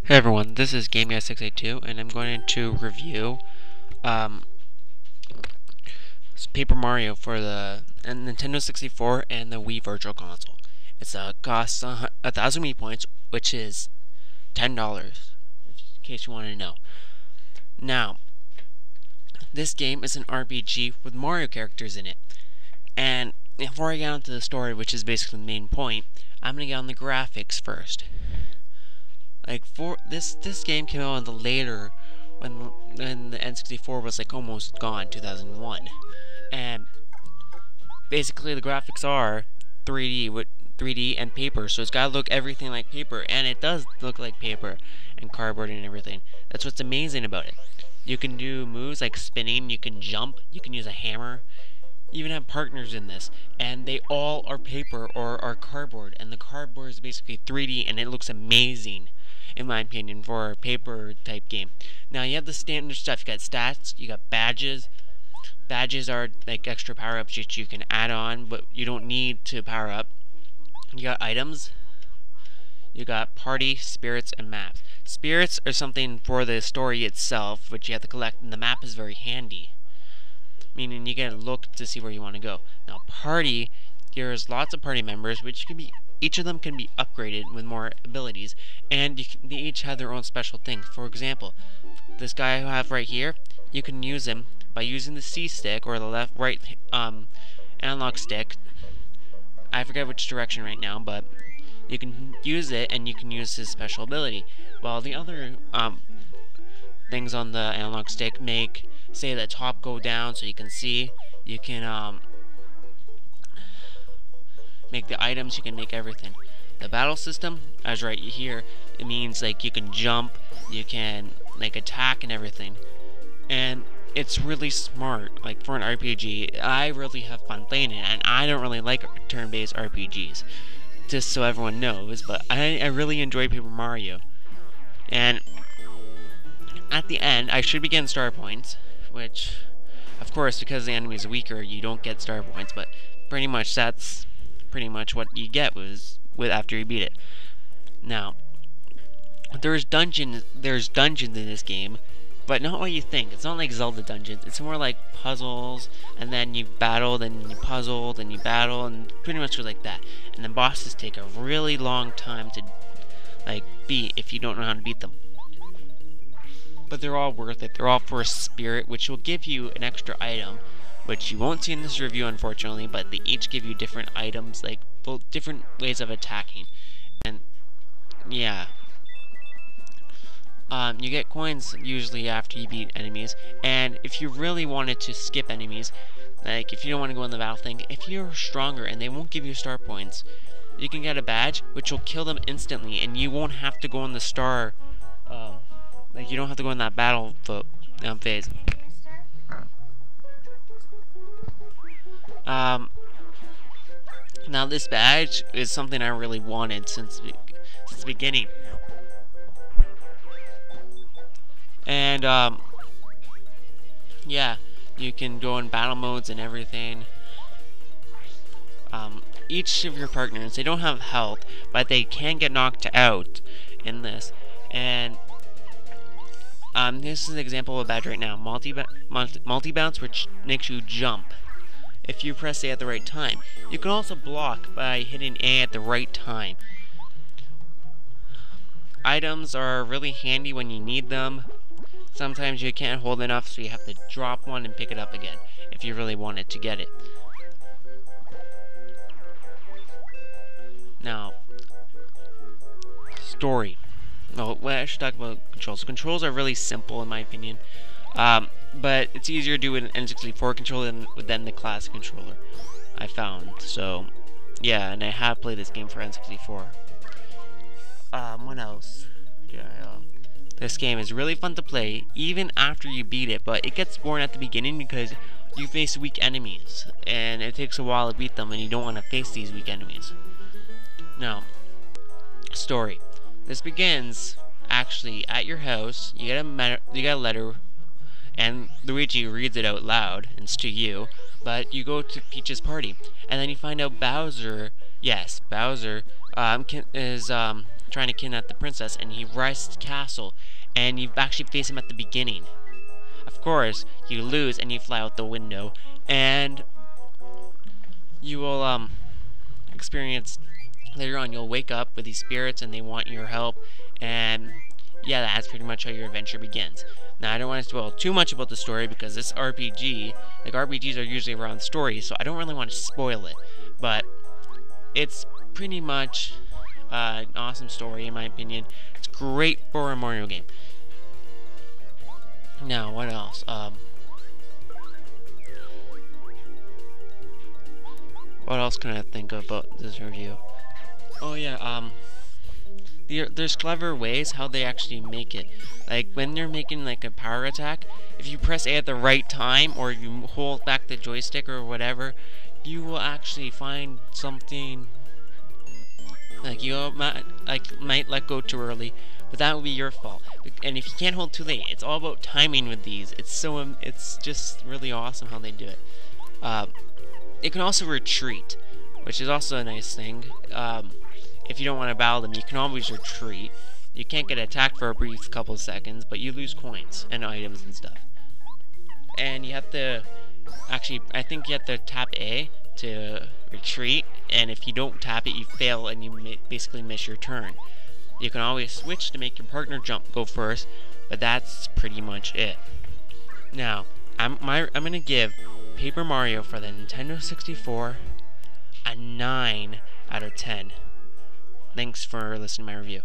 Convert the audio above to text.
Hey everyone, this is GameGuy682 and I'm going to review Paper Mario for the Nintendo 64 and the Wii Virtual Console. It's costs 1,000 Wii points, which is $10, in case you want to know. Now, this game is an RPG with Mario characters in it, and before I get onto the story, which is basically the main point, I'm going to get on the graphics first. Like, for this game came out later when the N64 was like almost gone, 2001, and basically the graphics are 3D with 3D and paper, so it's gotta look everything like paper, and it does look like paper and cardboard and everything. That's what's amazing about it. You can do moves like spinning, you can jump, you can use a hammer. You even have partners in this, and they all are paper or are cardboard, and the cardboard is basically 3D, and it looks amazing, in my opinion, for a paper type game. Now you have the standard stuff. You got stats, you got badges. Badges are like extra power-ups that you can add on, but you don't need to power up. You got items. You got party, spirits, and maps. Spirits are something for the story itself, which you have to collect, and the map is very handy, meaning you get to look to see where you want to go. Now party, there's lots of party members, which can be, each of them can be upgraded with more abilities, and they each have their own special things. For example, this guy who I have right here, you can use him by using the C stick or the right analog stick. I forget which direction right now, but you can use it and you can use his special ability. While the other things on the analog stick make, say, the top go down so you can see. You can make the items, you can make everything. The battle system, as right here, it means like you can jump, you can like attack and everything. And it's really smart, like for an RPG. I really have fun playing it, and I don't really like turn-based RPGs, just so everyone knows, but I really enjoy Paper Mario. And at the end, I should be getting star points, which, of course, because the enemy is weaker, you don't get star points, but pretty much that's pretty much what you get after you beat it. Now, there's dungeons in this game, but not what you think. It's not like Zelda dungeons. It's more like puzzles, and then you battle, then you puzzle, then you battle, and pretty much like that. And the bosses take a really long time to beat if you don't know how to beat them. But they're all worth it. They're all for a spirit, which will give you an extra item, which you won't see in this review, unfortunately, but they each give you different items, like different ways of attacking. And yeah, you get coins usually after you beat enemies, and if you really wanted to skip enemies, like if you don't want to go on the battle thing, if you're stronger and they won't give you star points, you can get a badge which will kill them instantly, and you won't have to go on the star, like you don't have to go in that battle phase. Now this badge is something I really wanted since the beginning. And yeah, you can go in battle modes and everything. Each of your partners, they don't have health, but they can get knocked out in this. And this is an example of a badge right now. Multi-bounce, which makes you jump if you press A at the right time. You can also block by hitting A at the right time. Items are really handy when you need them. Sometimes you can't hold enough, so you have to drop one and pick it up again if you really wanted to get it. Now, story. Well, I should talk about controls. Controls are really simple in my opinion, but it's easier to do with an N64 controller than the classic controller, I found. So, yeah, and I have played this game for N64. What else? This game is really fun to play, even after you beat it, but it gets boring at the beginning because you face weak enemies, and it takes a while to beat them, and you don't want to face these weak enemies. Now, story. This begins actually at your house. You get a letter, and Luigi reads it out loud, and it's to you. But you go to Peach's party, and then you find out Bowser, yes, Bowser, is trying to kidnap the princess, and he rises to the castle, and you actually face him at the beginning. Of course, you lose, and you fly out the window, and you will experience later on. You'll wake up with these spirits, and they want your help, and yeah, that's pretty much how your adventure begins. Now, I don't want to spoil too much about the story because this RPG, like RPGs are usually around stories, so I don't really want to spoil it. But it's pretty much an awesome story in my opinion. It's great for a Mario game. Now, what else? What else can I think about this review? Oh yeah, there's clever ways how they actually make it. Like when they're making like a power attack, if you press A at the right time or you hold back the joystick or whatever, you will actually find something like you might let go too early, but that would be your fault. And if you can't hold too late, it's all about timing with these. It's just really awesome how they do it. It can also retreat, which is also a nice thing. If you don't want to battle them, you can always retreat. You can't get attacked for a brief couple of seconds, but you lose coins and items and stuff. And you have to, actually, I think you have to tap A to retreat, and if you don't tap it, you fail and you basically miss your turn. You can always switch to make your partner go first, but that's pretty much it. Now, I'm gonna give Paper Mario for the Nintendo 64 a 9 out of 10. Thanks for listening to my review.